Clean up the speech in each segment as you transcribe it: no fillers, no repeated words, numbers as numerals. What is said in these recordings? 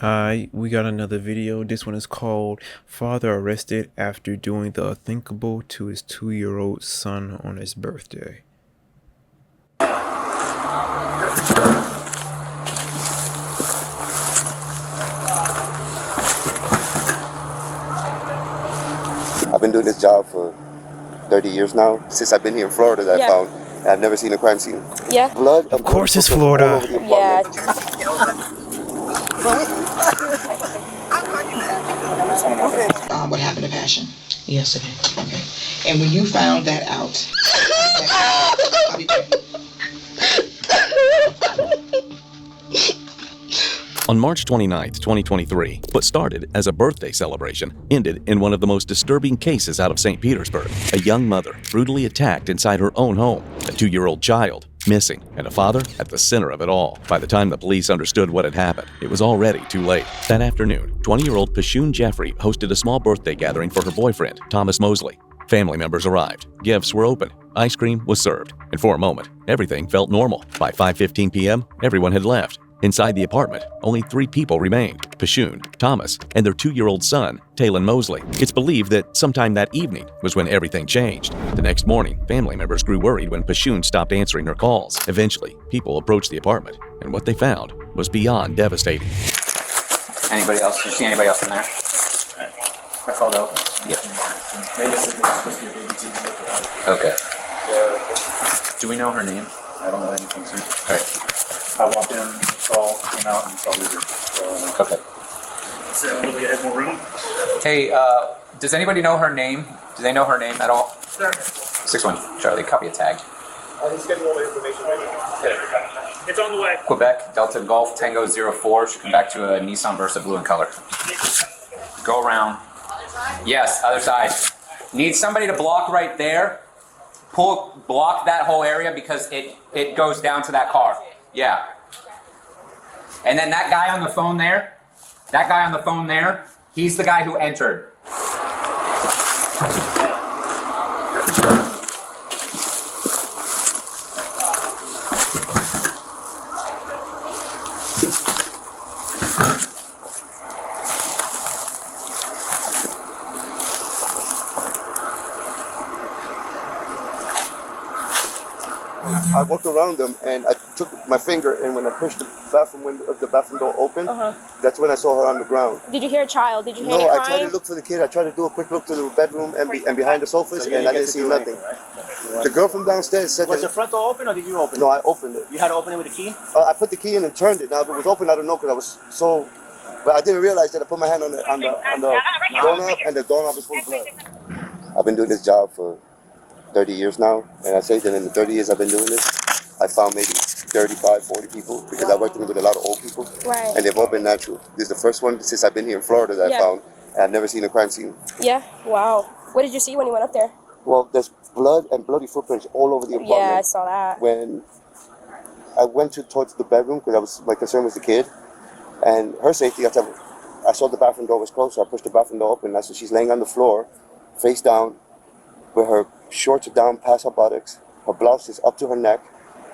We got another video. This one is called Father Arrested After Doing the Unthinkable to His 2-year-old Son on His Birthday. I've been doing this job for 30 years now. Since I've been here in Florida that I found. I've never seen a crime scene. Yeah. Blood. Of course it's Florida. Yeah. What happened to Passion yesterday? Okay. And when you found that out, On March 29, 2023, what started as a birthday celebration ended in one of the most disturbing cases out of St. Petersburg. A young mother brutally attacked inside her own home, a 2-year-old child missing, and a father at the center of it all. By the time the police understood what had happened, it was already too late. That afternoon, 20-year-old Pashun Jeffrey hosted a small birthday gathering for her boyfriend, Thomas Mosley. Family members arrived, gifts were opened, ice cream was served, and for a moment, everything felt normal. By 5:15 p.m., everyone had left. Inside the apartment, only 3 people remained: Pashun, Thomas, and their 2-year-old son, Talon Mosley. It's believed that sometime that evening was when everything changed. The next morning, family members grew worried when Pashun stopped answering her calls. Eventually, people approached the apartment, and what they found was beyond devastating. Anybody else? Did you see anybody else in there? I called out. Yeah. Okay. Do we know her name? I don't know anything, sir. All right. I walked in, saw, came out, and saw Lizard. Okay. So, a little bit ahead, more room. Hey, does anybody know her name? Do they know her name at all? Sir. 6-1, Charlie, copy a tag. He's getting all the information ready. It's on the way. Quebec, Delta Golf, Tango 04, should come back to a Nissan Versa blue in color. Go around. Yes, other side. Need somebody to block right there. Block that whole area because it goes down to that car. Yeah. And then that guy on the phone there, he's the guy who entered. I walked around them and I took my finger, and when I pushed the bathroom window, the bathroom door open, that's when I saw her on the ground. Did you hear a child? Did you hear No, it I crying? tried to look for the kid. I tried to do a quick look to the bedroom and behind the sofas, and I didn't see nothing. The girl from downstairs said Was that, the front door open or did you open it? no, I opened it. You had to open it with a key? I put the key in and turned it. Now, if it was open, I don't know, because I was so... But I didn't realize that I put my hand on the doorknob, and the doorknob was full of blood. I've been doing this job for 30 years now, and I say that in the 30 years I've been doing this, I found maybe 35, 40 people, because I worked with a lot of old people, Right. and they've all been natural. This is the first one since I've been here in Florida that I found, and I've never seen a crime scene. Yeah. Wow. What did you see when you went up there? Well, there's blood and bloody footprints all over the apartment. Yeah, I saw that. When I went towards the bedroom, because my concern was the kid, and her safety, I saw the bathroom door was closed, so I pushed the bathroom door open, and I saw she's laying on the floor, face down, with her shorts are down past her buttocks, her blouse is up to her neck,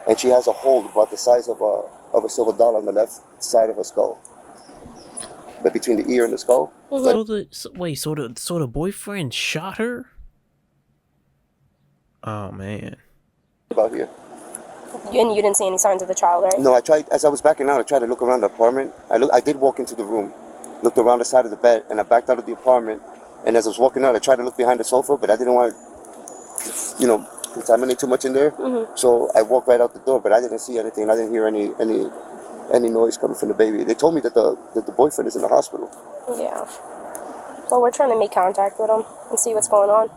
and she has a hole about the size of a silver dollar on the left side of her skull. But between the ear and the skull. So the boyfriend shot her? Oh man. About here. And you didn't see any signs of the child, right? No, I tried, as I was backing out, I tried to look around the apartment. I did walk into the room, looked around the side of the bed, and I backed out of the apartment. And as I was walking out, I tried to look behind the sofa, but I didn't want to, contaminate too much in there. So I walked right out the door, but I didn't see anything. I didn't hear any noise coming from the baby. They told me that the boyfriend is in the hospital. Yeah. Well, we're trying to make contact with him and see what's going on.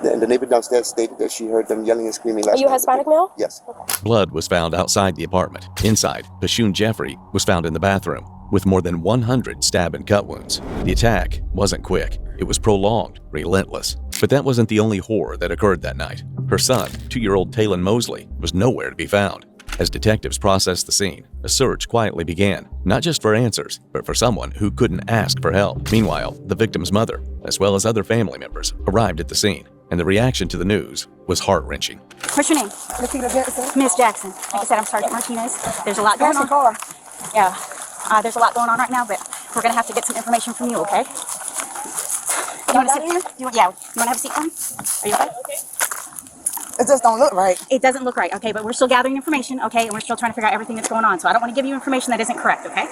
And the neighbor downstairs stated that she heard them yelling and screaming last Are you night. Hispanic male? Yes. Blood was found outside the apartment. Inside, Pashun Jeffrey was found in the bathroom with more than 100 stab and cut wounds. The attack wasn't quick. It was prolonged, relentless. But that wasn't the only horror that occurred that night. Her son, 2-year-old Talon Mosley, was nowhere to be found. As detectives processed the scene, a search quietly began, not just for answers, but for someone who couldn't ask for help. Meanwhile, the victim's mother, as well as other family members, arrived at the scene, and the reaction to the news was heart-wrenching. What's your name? Miss Jackson. Like I said, I'm Sergeant Martinez. There's a lot going on. Yeah. There's a lot going on right now, but we're going to have to get some information from you, okay? You want to sit here? You want to have a seat for me? Are you okay? It just don't look right. It doesn't look right, okay? But we're still gathering information, okay? And we're still trying to figure out everything that's going on. So I don't want to give you information that isn't correct, okay?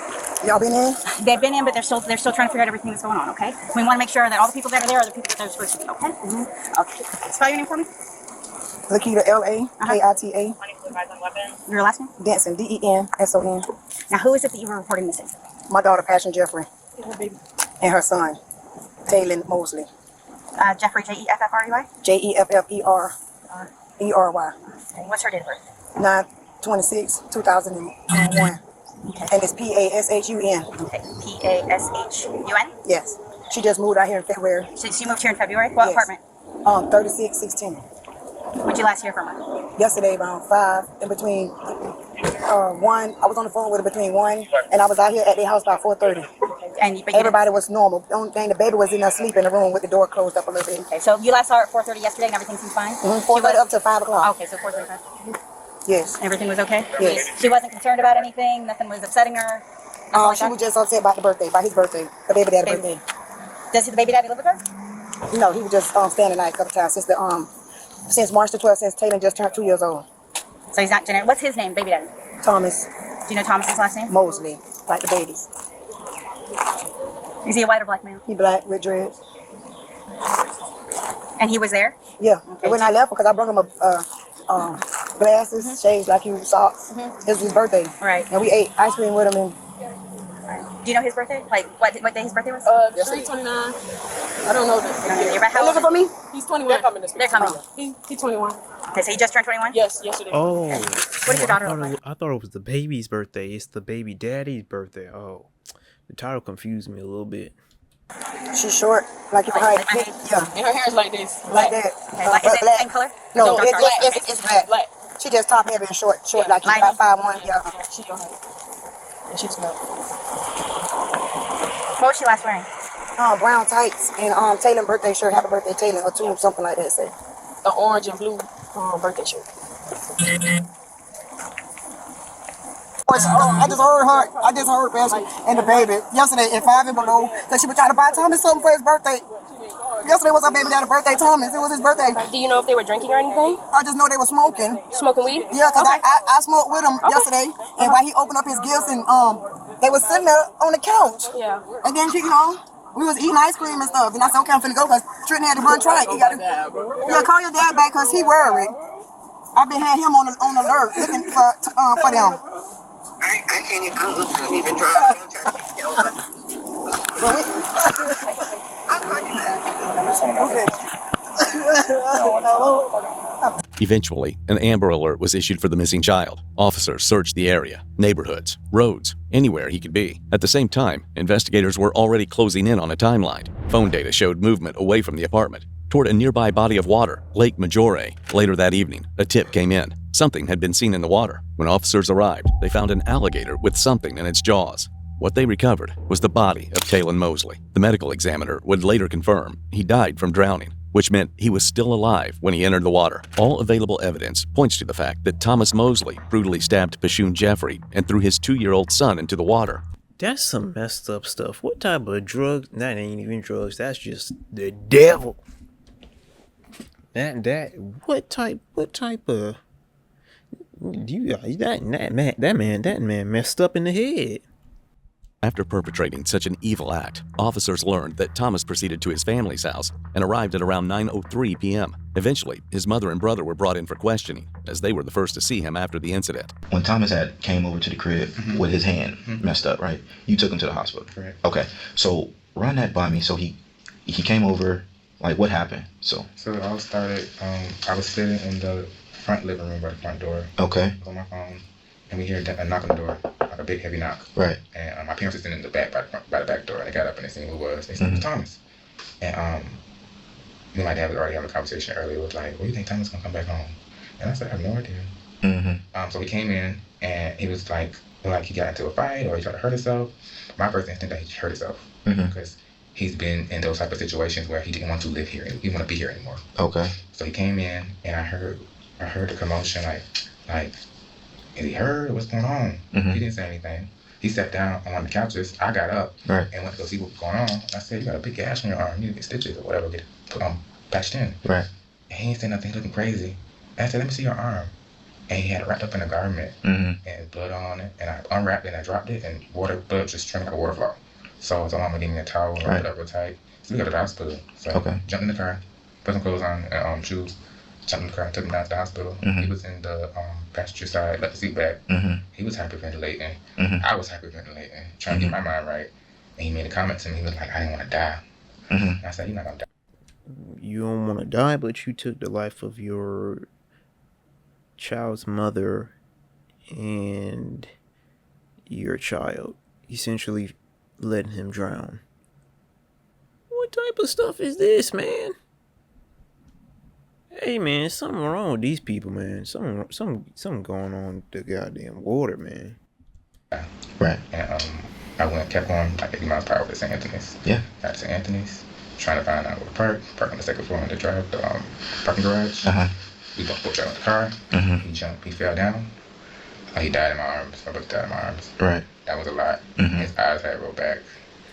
Y'all been in? They've been in, but they're still trying to figure out everything that's going on, okay? We want to make sure that all the people that are there are the people that they're supposed to be, okay? Okay. Spell your name for me. Lakita, L-A-K-I-T-A. Your last name? Denson, D-E-N-S-O-N. Now, who is it that you were reporting missing? My daughter, Passion Jeffrey. And her son, Taylon Mosley. Jeffrey, J-E-F-F-R-E-Y? J-E-F-F-E-R-E-R-Y. Okay. What's her date of birth? 9/26/2001. Okay. And it's P-A-S-H-U-N. Okay. P-A-S-H-U-N? Yes. She just moved out here in February. She moved here in February? What Yes. apartment? 3616. When'd you last hear from her? Yesterday around 5, in between 1. I was on the phone with her between 1, and I was out here at their house by 4:30. But Everybody was normal. The only thing, the baby was in there sleep in the room with the door closed up a little bit. Okay, so you last saw her at 4:30 yesterday and everything seemed fine? 4:30 up to 5 o'clock. Okay, so 4:35. Yes. Everything was okay? Yes. She wasn't concerned about anything? Nothing was upsetting her? Nothing like She that? was just upset about the birthday, by his birthday, the baby daddy birthday. Does the baby daddy live with her? No, he was just staying the night a couple times since March the 12th, since Taylor just turned 2 years old. So he's not generic. What's his name, baby daddy? Thomas Do you know Thomas's last name? Mosley, like the babies. Is he a white or black male? He black with dreads. And he was there? Yeah. Okay. And when I left, because I brought him glasses, shades, like you socks. It was his birthday. Right. And we ate ice cream with him. And Do you know his birthday? Like what day his birthday was? 3/29. I don't know this. You don't know. How they old looking for me? He's 21. They're coming this week. They're coming. He's 21. Okay, so he just turned 21? Yes, yesterday. Oh. What does your daughter look like? I thought it was the baby's birthday. It's the baby daddy's birthday. Oh. The title confused me a little bit. She's short, like your height. Yeah. And her hair is like this. Like that. Okay, like, is it the black. same color? No, Dark color? it's black. Black. She just top heavy and short, Yeah. like you, about 5'1". Yeah. She your height. And she's not. What was she last wearing? Brown tights and Taylor birthday shirt. Happy birthday, Taylor, or two, something like that. Say. An orange and blue birthday shirt. I just heard Passion and the baby yesterday at 5 and below that she was trying to buy Thomas something for his birthday. Yesterday was our baby daddy's birthday, Thomas. It was his birthday. Do you know if they were drinking or anything? I just know they were smoking. Smoking weed? Yeah, because I smoked with him yesterday, and while he opened up his gifts, and they was sitting there on the couch. Yeah. And then, we was eating ice cream and stuff, and I said, okay, I'm finna go, because Trenton had to run track. He got to, call your dad back, because he worried. I've been had him on alert, looking for them. I can't even drive. Eventually, an Amber Alert was issued for the missing child. Officers searched the area, neighborhoods, roads, anywhere he could be. At the same time, investigators were already closing in on a timeline. Phone data showed movement away from the apartment, toward a nearby body of water, Lake Maggiore. Later that evening, a tip came in. Something had been seen in the water. When officers arrived, they found an alligator with something in its jaws. What they recovered was the body of Taylon Mosley. The medical examiner would later confirm he died from drowning, which meant he was still alive when he entered the water. All available evidence points to the fact that Thomas Mosley brutally stabbed Pashoon Jeffrey and threw his 2-year-old son into the water. That's some messed up stuff. What type of drugs? That ain't even drugs. That's just the devil. What type of that man messed up in the head. After perpetrating such an evil act, officers learned that Thomas proceeded to his family's house and arrived at around 9:03 p.m. Eventually, his mother and brother were brought in for questioning, as they were the first to see him after the incident. When Thomas came over to the crib with his hand messed up, right? You took him to the hospital. Correct. Okay. So run that by me. So he came over. Like, what happened? So it all started. I was sitting in the front living room by the front door. Okay. On my phone, and we hear a knock on the door, like a big heavy knock. Right. And my parents were sitting in the back by the back door, and they got up and they seen who it was. They said it was Thomas. And me and my dad was already having a conversation earlier. It was like, "Well, you think Thomas gonna come back home?" And I said, "I have no idea." So he came in, and he was like he got into a fight or he tried to hurt himself. My first instinct that he hurt himself because he's been in those type of situations where he didn't want to live here. He didn't want to be here anymore. Okay. So he came in, and I heard the commotion, like, is he hurt? What's going on? He didn't say anything. He sat down on one of the couches. I got up and went to go see what was going on. I said, "You got a big gash on your arm. You need to get stitches or whatever, get it patched in." Right. And he ain't saying nothing, looking crazy. And I said, "Let me see your arm." And he had it wrapped up in a garment and blood on it. And I unwrapped it and I dropped it, and blood just streaming like a waterfall. So my mama gave me a towel and wrapped it up real tight. So we got to the hospital. So I jumped in the car, put some clothes on and shoes. Jumped in the car and took him down to the hospital. He was in the passenger side, let the seat back. He was hyperventilating. I was hyperventilating, trying to get my mind right. And he made a comment to me. He was like, "I didn't want to die." And I said, "You're not going to die." You don't want to die, but you took the life of your child's mother and your child, essentially letting him drown. What type of stuff is this, man? Hey man, something wrong with these people, man. Something going on with the goddamn water, man. Right. And I kept going like 80 miles per hour over to St. Anthony's. Yeah. Got to St. Anthony's, trying to find out where to park on the second floor in the drive, the parking garage. We both got in the car. He jumped, he fell down. He died in my arms. My brother died in my arms. Right. That was a lot. His eyes had rolled back.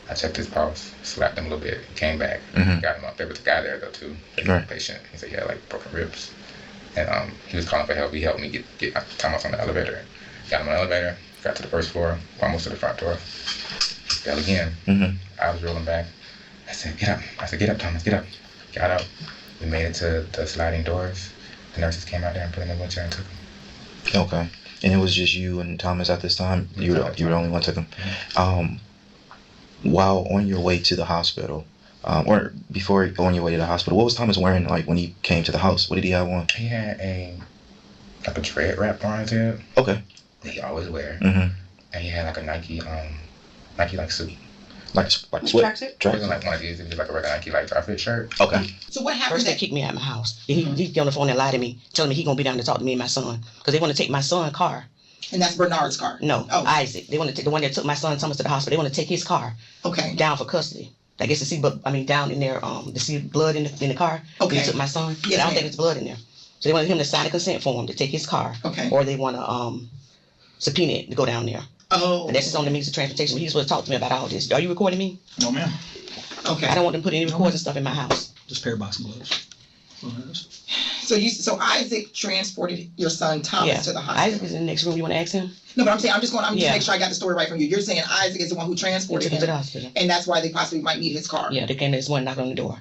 I checked his pulse, slapped him a little bit, he came back, got him up. There was a guy there though too, a patient. He said he had like broken ribs. And he was calling for help. He helped me get Thomas on the elevator. Got him on the elevator, got to the first floor, almost to the front door. Fell again. I was rolling back. I said, "Get up." I said, "Get up, Thomas, get up." Got up. We made it to the sliding doors. The nurses came out there and put him in the wheelchair and took him. Okay. And it was just you and Thomas at this time? You were the only one took him. While on your way to the hospital, or before on your way to the hospital, what was Thomas wearing like when he came to the house? What did he have on? He had a dread wrap on his head. Okay. That he always wear. And he had like a Nike like suit. Like what? It wasn't like one of these. It was like a regular Nike like dry fit shirt. Okay. So what happened? First they kicked me out of my house. He get on the phone and lie to me, telling me he gonna be down to talk to me and my son, because they want to take my son's car. And that's Bernard's car? No, Isaac. They want to take the one that took my son Thomas to the hospital. They want to take his car. Okay. Down for custody. I guess to see, down in there, to see blood in the car. Okay. They took my son. Yes, I don't think it's blood in there. So they wanted him to sign a consent form to take his car. Okay. Or they want to subpoena it to go down there. Oh. And that's his only means of transportation. But he's supposed to talk to me about all this. Are you recording me? No, ma'am. Okay. I don't want them to put any recording stuff in my house. Just pair of boxing gloves. So Isaac transported your son Thomas to the hospital. Isaac is in the next room. You want to ask him? No, but I'm just make sure I got the story right from you. You're saying Isaac is the one who transported him to the hospital, and that's why they possibly might need his car. Yeah, they came. There's one knocking on the door.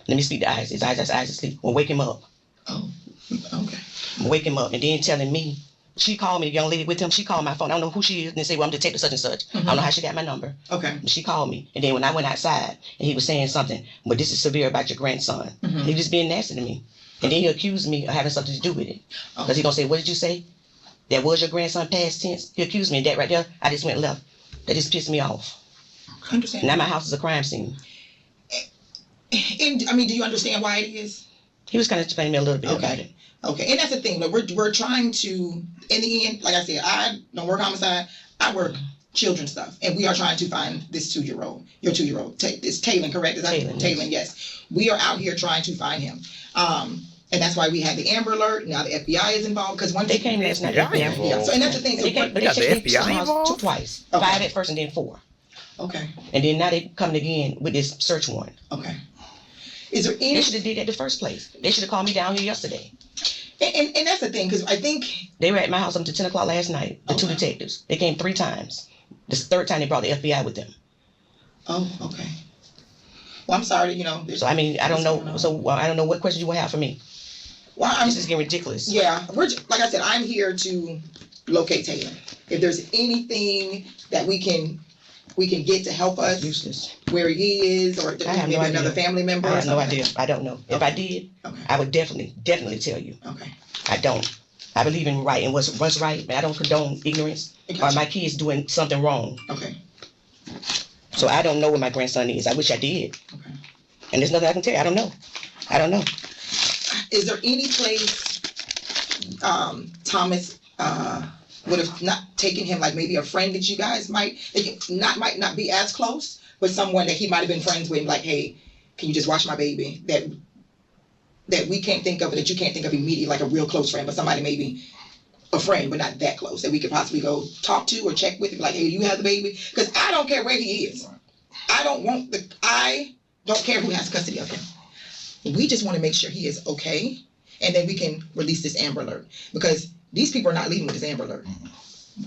Let me speak to Isaac. Isaac sleep. We'll wake him up. Oh, okay. Wake him up, and then telling me. She called me, the young lady with him. She called my phone. I don't know who she is. And they say, "Well, I'm detective such and such." I don't know how she got my number. Okay. But she called me. And then when I went outside and he was saying something, "But this is severe about your grandson." He was just being nasty to me. And then he accused me of having something to do with it. Because he going to say, "What did you say? That was your grandson past tense?" He accused me of that right there. I just went left. That just pissed me off. I understand. Now my house is a crime scene. And, do you understand why it is? He was kind of explaining me a little bit about it. Okay, and that's the thing. We're trying to, in the end, like I said, I don't work homicide. I work children's stuff, and we are trying to find this 2-year-old. Your 2-year-old, it's Taylor, correct? Is that Taylor? Yes. We are out here trying to find him, and that's why we had the Amber Alert. Now the FBI is involved because one they came last night. Yeah. So and that's the thing. They got the FBI involved twice. 5 at first and then 4. Okay. And then now they coming again with this search warrant. Okay. Is there any? They should have did that the first place. They should have called me down here yesterday. And that's the thing, because I think they were at my house up until 10 o'clock last night. The 2 detectives. They came 3 times. This third time they brought the FBI with them. Oh, okay. Well, I'm sorry, So I don't know. So I don't know what questions you will have for me. Well, this is getting ridiculous. Yeah, like I said, I'm here to locate Taylor. If there's anything that we can get to help us where he is, or maybe another family member. I have no idea. I don't know. If I did, I would definitely tell you. Okay. I don't. I believe in right and what's right, but I don't condone ignorance or my kids doing something wrong. Okay. So I don't know where my grandson is. I wish I did. Okay. And there's nothing I can tell you. I don't know. Is there any place Thomas would have not taken him, like maybe a friend that you guys might not be as close, but someone that he might have been friends with, like, "Hey, can you just watch my baby?" That we can't think of, that you can't think of immediately, like a real close friend, but somebody maybe a friend, but not that close, that we could possibly go talk to or check with, like, hey, you have the baby? Because I don't care where he is. I don't care who has custody of him. We just want to make sure he is okay, and then we can release this Amber Alert. Because these people are not leaving with this Amber Alert.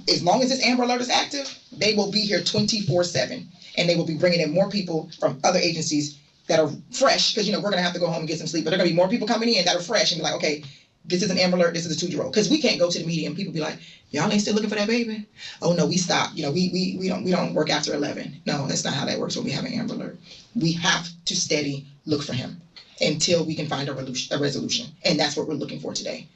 As long as this Amber Alert is active, they will be here 24/7, and they will be bringing in more people from other agencies that are fresh, because, we're going to have to go home and get some sleep, but there are going to be more people coming in that are fresh and be like, okay, this is an Amber Alert, this is a 2-year-old. Because we can't go to the media and people be like, y'all ain't still looking for that baby? Oh, no, we stopped. We don't work after 11. No, that's not how that works when we have an Amber Alert. We have to steady look for him until we can find a resolution. And that's what we're looking for today.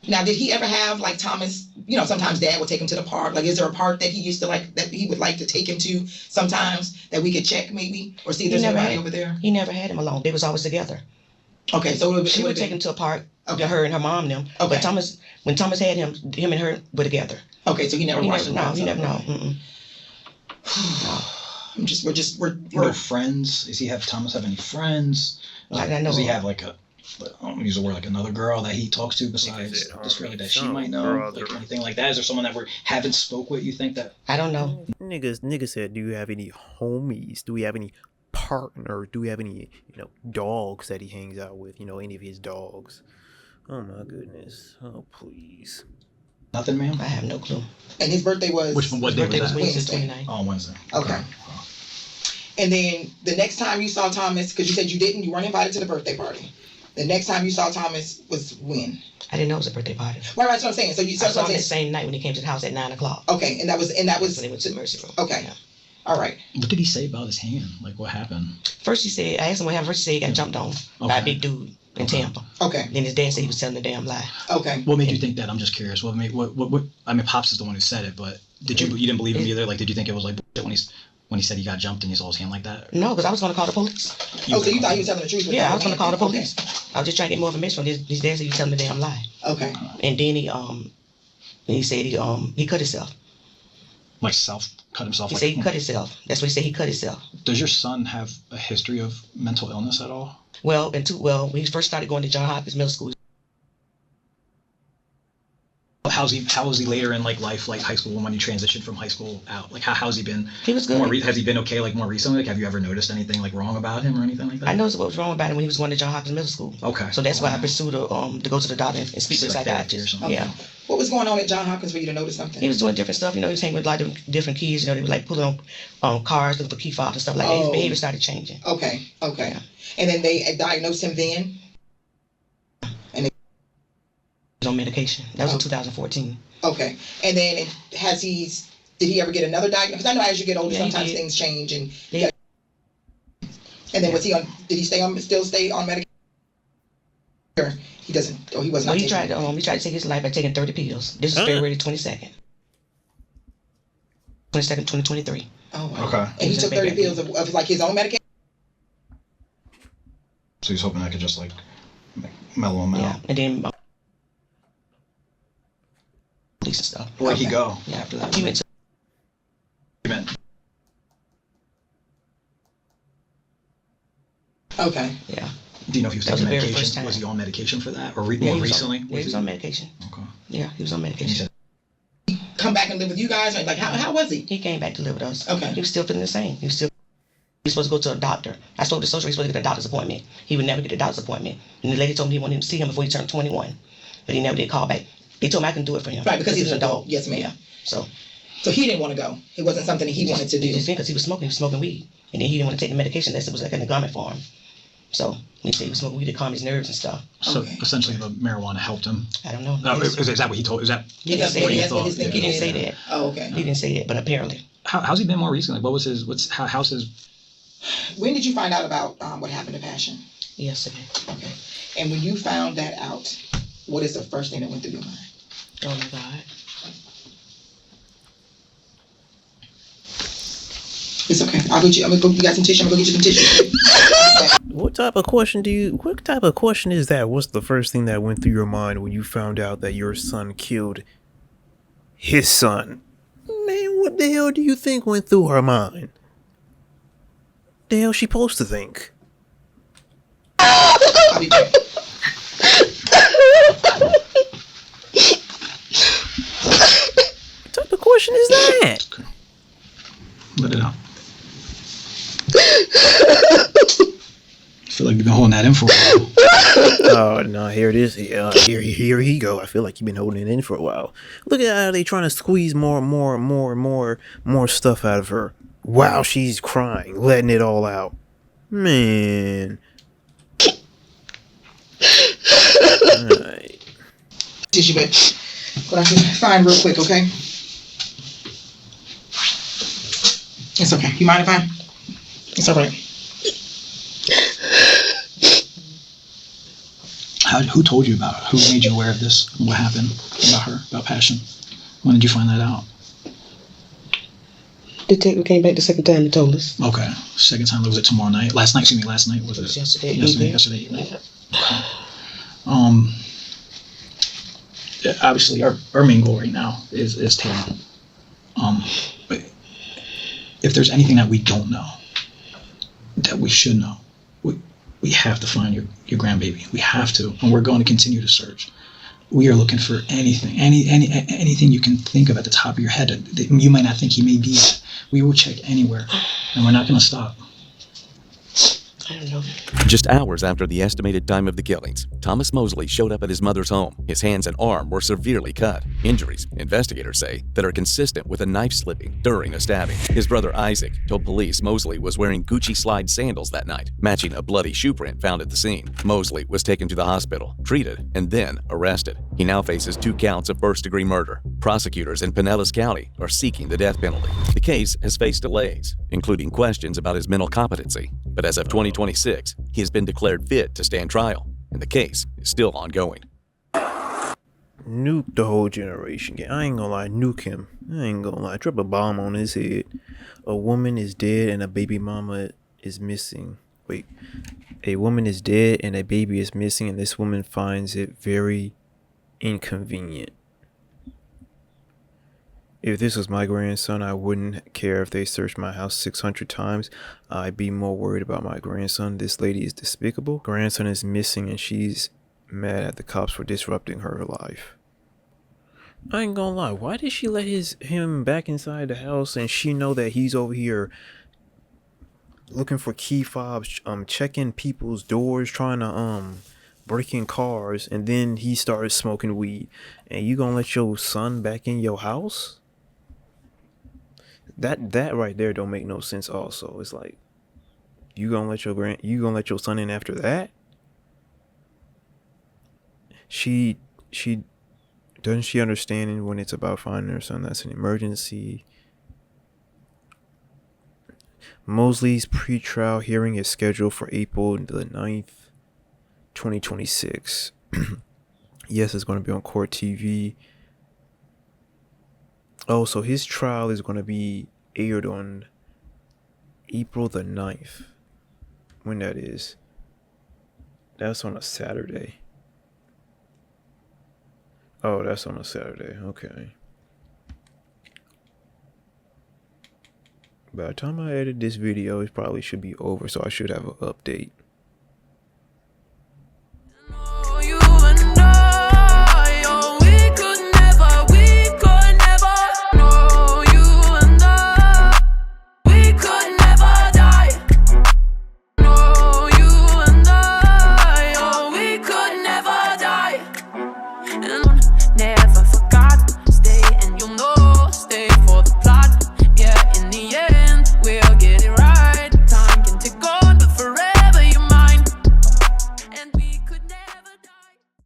Now, did he ever have, like, Thomas, sometimes Dad would take him to the park. Like, is there a park that he used to like, that he would like to take him to sometimes that we could check maybe? Or see if there's anybody over there? He never had him alone. They was always together. Okay, so she would take him to a park, her and her mom and them. Okay. But when Thomas had him and her were together. Okay, so he never watched him. No, he never, no. We're friends. Does Thomas have any friends? Like, I know. Does he have like I don't use the word, like another girl that he talks to besides this girl that she might know? Like anything like that? Is there someone that we haven't spoke with, you think that? I don't know. Nigga said, do you have any homies? Do we have any partner? Do we have any, dogs that he hangs out with? Any of his dogs? Oh my goodness. Oh, please. Nothing, ma'am? I have no clue. And his birthday was? What day was that? Wednesday. Oh, Wednesday. Okay. And then the next time you saw Thomas, because you said you weren't invited to the birthday party. The next time you saw Thomas was when? I didn't know it was a birthday party. Right, that's what I'm saying. So you saw him the same night when he came to the house at 9:00. Okay, and that was when they went to the Mercy Room. Okay. Yeah. All right. What did he say about his hand? Like, what happened? First I asked him what happened. First he said he got jumped on by a big dude in Tampa. Okay. Then his dad said he was telling the damn lie. Okay. What made you think that? I'm just curious. What? I mean, Pops is the one who said it, but you didn't believe him either? Like, did you think it was like when he said he got jumped and he saw his hand like that? No, because I was going to call the police. So you thought he was telling the truth? Yeah, I was going to call the police. Okay. I was just trying to get more information from his dad said he was telling the damn lie. Okay. And then he said he cut himself. Like cut himself? He said he cut himself. That's what he said, he cut himself. Does your son have a history of mental illness at all? Well, when he first started going to John Hopkins Middle School. How was he later in life, like high school, when you transitioned from high school out? Like how's he been? He was good. Has he been okay more recently? Like, have you ever noticed anything wrong about him or anything like that? I noticed what was wrong about him when he was going to John Hopkins Middle School. Okay. So that's why I pursued to go to the doctor and speak to a psychiatrist. Okay. Yeah. What was going on at John Hopkins for you to notice something? He was doing different stuff. He was hanging with a lot of different kids. They were like pulling on cars, looking for key fobs and stuff like that. His behavior started changing. Okay. Yeah. And then they diagnosed him then? And he was on medication. That was in 2014. Okay. And then did he ever get another diagnosis? Because I know as you get older, sometimes things change. And and then did he still stay on medication? Or he doesn't, or he was not he tried to take his life by taking 30 pills. This was February 22nd. 2023. Oh, wow. Okay. And he took 30 pills of like his own medication? So he's hoping that could just mellow him out. Yeah. And then police and stuff. Where'd he go? Yeah, after that. He went to Okay. Yeah. Do you know if he was taking medication? Was he on medication for that? Or more recently? Yeah, he was on medication. Okay. Yeah, he was on medication. Come back and live with you guys? Or like, how was he? He came back to live with us. Okay. He was still feeling the same. He was supposed to go to a doctor. I told the social, he was supposed to get a doctor's appointment. He would never get a doctor's appointment. And the lady told me he wanted to see him before he turned 21. But he never did call back. They told me I can do it for him. Right, because he's an adult. Yes, ma'am. Yeah. So he didn't want to go. It wasn't something he wanted to do. Because he was smoking weed. And then he didn't want to take the medication unless it was like in the garment for him. So he said he was smoking weed to calm his nerves and stuff. So essentially the marijuana helped him? I don't know. Is that what he told? Is that he didn't say that. He didn't say that. Oh, okay. He didn't say that, but apparently. How's he been more recently? How's his... When did you find out about what happened to Passion? Yesterday. Okay. And when you found that out, what is the first thing that went through your mind? Oh my God. It's okay. You got some tissue? I'm gonna go get you some tissue. What type of question is that? What's the first thing that went through your mind when you found out that your son killed his son? Man, what the hell do you think went through her mind? The hell she supposed to think? question is that? Let it out. I feel like you've been holding that in for a while. Oh no, here it is. Here he go. I feel like you've been holding it in for a while. Look at how they trying to squeeze more stuff out of her while she's crying, letting it all out. Man. Alright. Tissue, babe. What I can find real quick, okay? It's okay. You mind if I? It's alright. Who told you about it? Who made you aware of this? What happened about her, about Passion? When did you find that out? Detective came back the second time and told us. Okay. Second time, was it tomorrow night? Last night, excuse me, last night was it? Yesterday evening. Okay. Yeah, obviously, our main goal right now is Taylor. But if there's anything that we don't know, that we should know, we have to find your grandbaby. We have to, and we're going to continue to search. We are looking for anything, anything you can think of at the top of your head that you might not think he may be at. We will check anywhere, and we're not going to stop. I don't know. Just hours after the estimated time of the killings, Thomas Mosley showed up at his mother's home. His hands and arm were severely cut. Injuries, investigators say, that are consistent with a knife slipping during a stabbing. His brother Isaac told police Mosley was wearing Gucci slide sandals that night, matching a bloody shoe print found at the scene. Mosley was taken to the hospital, treated, and then arrested. He now faces 2 counts of first-degree murder. Prosecutors in Pinellas County are seeking the death penalty. The case has faced delays, including questions about his mental competency. But as of 2026, he has been declared fit to stand trial, and the case is still ongoing. Nuke the whole generation. I ain't gonna lie, nuke him. I ain't gonna lie, drop a bomb on his head. A woman is dead and a baby mama is missing. Wait, a woman is dead and a baby is missing, and this woman finds it very inconvenient. If this was my grandson, I wouldn't care if they searched my house 600 times. I'd be more worried about my grandson. This lady is despicable. Grandson is missing and she's mad at the cops for disrupting her life. I ain't gonna lie, why did she let him back inside the house and she know that he's over here looking for key fobs, checking people's doors, trying to break in cars, and then he started smoking weed, and you gonna let your son back in your house? That right there don't make no sense. Also, it's like you gonna let your son in after that? She doesn't she understand when it's about finding her son that's an emergency? Mosley's pretrial hearing is scheduled for April the 9th, 2026. Yes, it's going to be on Court TV. Oh, so his trial is going to be aired on April the 9th. When that is. That's on a Saturday. Oh, that's on a Saturday. Okay. By the time I edit this video, it probably should be over, so I should have an update.